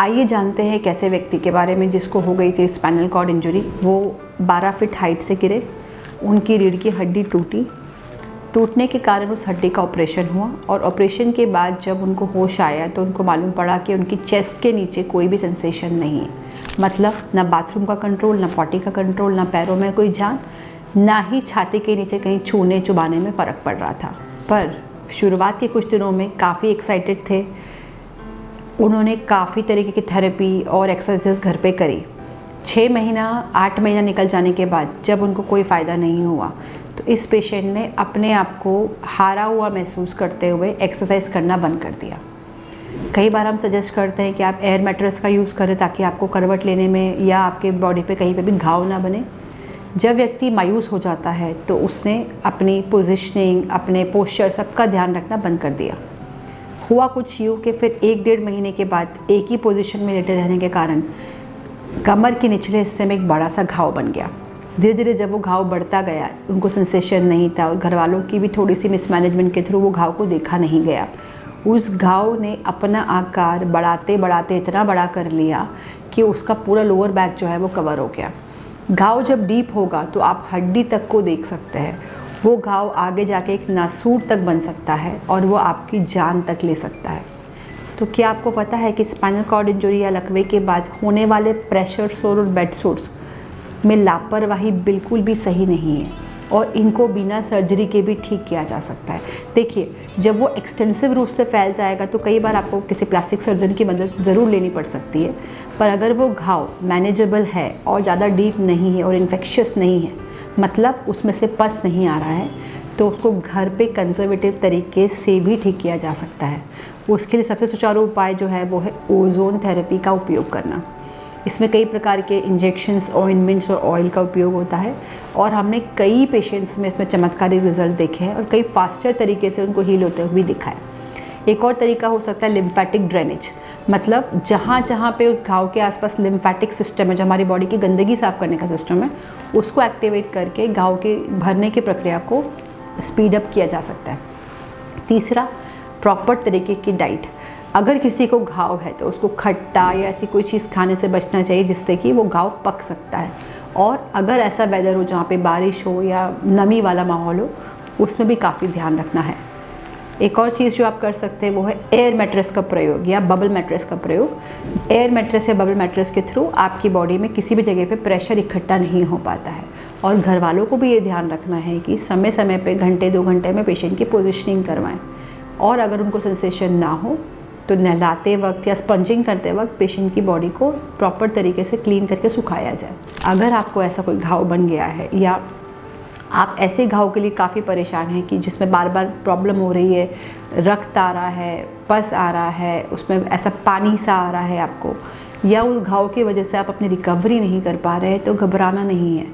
आइए जानते हैं एक ऐसे व्यक्ति के बारे में जिसको हो गई थी स्पाइनल कॉर्ड इंजरी। वो 12 फीट हाइट से गिरे, उनकी रीढ़ की हड्डी टूटने के कारण उस हड्डी का ऑपरेशन हुआ और ऑपरेशन के बाद जब उनको होश आया तो उनको मालूम पड़ा कि उनकी चेस्ट के नीचे कोई भी सेंसेशन नहीं है। मतलब ना बाथरूम का कंट्रोल, ना पॉटी का कंट्रोल, ना पैरों में कोई जान, ना ही छाती के नीचे कहीं छूने चुबाने में फ़र्क पड़ रहा था। पर शुरुआत के कुछ दिनों में काफ़ी एक्साइटेड थे। उन्होंने काफ़ी तरीके की थेरेपी और एक्सरसाइज घर पे करी। 6 महीना 8 महीना निकल जाने के बाद जब उनको कोई फ़ायदा नहीं हुआ तो इस पेशेंट ने अपने आप को हारा हुआ महसूस करते हुए एक्सरसाइज करना बंद कर दिया। कई बार हम सजेस्ट करते हैं कि आप एयर मैट्रेस का यूज़ करें ताकि आपको करवट लेने में या आपके बॉडी पे कहीं पे भी घाव ना बने। जब व्यक्ति मायूस हो जाता है तो उसने अपनी पोजीशनिंग, अपने पोस्चर सबका ध्यान रखना बंद कर दिया। हुआ कुछ यूँ कि फिर 1-1.5 महीने के बाद एक ही पोजीशन में लेटे रहने के कारण कमर के निचले हिस्से में एक बड़ा सा घाव बन गया। धीरे धीरे जब वो घाव बढ़ता गया, उनको सेंसेशन नहीं था और घर वालों की भी थोड़ी सी मिसमैनेजमेंट के थ्रू वो घाव को देखा नहीं गया। उस घाव ने अपना आकार बढ़ाते बढ़ाते इतना बड़ा कर लिया कि उसका पूरा लोअर बैक जो है वो कवर हो गया। घाव जब डीप होगा तो आप हड्डी तक को देख सकते हैं। वो घाव आगे जाके एक नासूर तक बन सकता है और वो आपकी जान तक ले सकता है। तो क्या आपको पता है कि स्पाइनल कॉर्ड इंजरी या लकवे के बाद होने वाले प्रेशर सोर और बेड सोर्स में लापरवाही बिल्कुल भी सही नहीं है और इनको बिना सर्जरी के भी ठीक किया जा सकता है। देखिए, जब वो एक्सटेंसिव रूप से फैल जाएगा तो कई बार आपको किसी प्लास्टिक सर्जन की मदद ज़रूर लेनी पड़ सकती है। पर अगर वो घाव मैनेजेबल है और ज़्यादा डीप नहीं है और इन्फेक्शियस नहीं है, मतलब उसमें से पस नहीं आ रहा है, तो उसको घर पे कंजर्वेटिव तरीके से भी ठीक किया जा सकता है। उसके लिए सबसे सुचारू उपाय जो है वो है ओजोन थेरेपी का उपयोग करना। इसमें कई प्रकार के इंजेक्शंस, ऑइंटमेंट्स और ऑयल का उपयोग होता है और हमने कई पेशेंट्स में इसमें चमत्कारी रिजल्ट देखे हैं और कई फास्टर तरीके से उनको हील होते हुए भी दिखा है। एक और तरीका हो सकता है लिम्फेटिक ड्रेनेज। मतलब जहाँ जहाँ पे उस घाव के आसपास लिम्फेटिक सिस्टम है, जो हमारी बॉडी की गंदगी साफ़ करने का सिस्टम है, उसको एक्टिवेट करके घाव के भरने की प्रक्रिया को स्पीड अप किया जा सकता है। तीसरा, प्रॉपर तरीके की डाइट। अगर किसी को घाव है तो उसको खट्टा या ऐसी कोई चीज़ खाने से बचना चाहिए जिससे कि वो घाव पक सकता है। और अगर ऐसा वेदर हो जहाँ पे बारिश हो या नमी वाला माहौल हो, उसमें भी काफ़ी ध्यान रखना है। एक और चीज़ जो आप कर सकते हैं वो है एयर मैट्रेस का प्रयोग या बबल मैट्रेस का प्रयोग। एयर मैट्रेस या बबल मैट्रेस के थ्रू आपकी बॉडी में किसी भी जगह पे प्रेशर इकट्ठा नहीं हो पाता है। और घर वालों को भी ये ध्यान रखना है कि समय समय पे घंटे 2 घंटे में पेशेंट की पोजीशनिंग करवाएं। और अगर उनको सेंसेशन ना हो तो नहलाते वक्त या स्पंजिंग करते वक्त पेशेंट की बॉडी को प्रॉपर तरीके से क्लीन करके सुखाया जाए। अगर आपको ऐसा कोई घाव बन गया है या आप ऐसे घाव के लिए काफ़ी परेशान हैं कि जिसमें बार बार प्रॉब्लम हो रही है, रक्त आ रहा है, पस आ रहा है, उसमें ऐसा पानी सा आ रहा है आपको, या उस घाव की वजह से आप अपनी रिकवरी नहीं कर पा रहे हैं, तो घबराना नहीं है।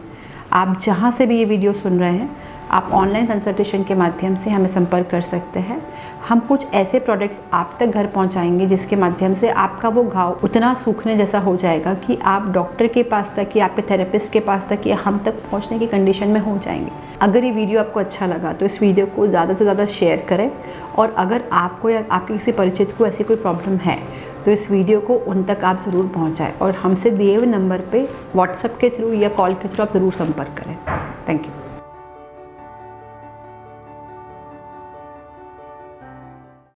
आप जहाँ से भी ये वीडियो सुन रहे हैं, आप ऑनलाइन कंसल्टेशन के माध्यम से हमें संपर्क कर सकते हैं। हम कुछ ऐसे प्रोडक्ट्स आप तक घर पहुंचाएंगे जिसके माध्यम से आपका वो घाव उतना सूखने जैसा हो जाएगा कि आप डॉक्टर के पास तक या आपके थेरेपिस्ट के पास तक या हम तक पहुंचने की कंडीशन में हो जाएंगे। अगर ये वीडियो आपको अच्छा लगा तो इस वीडियो को ज़्यादा से ज़्यादा शेयर करें और अगर आपको या आपके किसी परिचित को ऐसी कोई प्रॉब्लम है तो इस वीडियो को उन तक आप ज़रूर पहुँचाएँ और हमसे दिए हुए नंबर पर व्हाट्सएप के थ्रू या कॉल के थ्रू आप ज़रूर संपर्क करें। Thank you.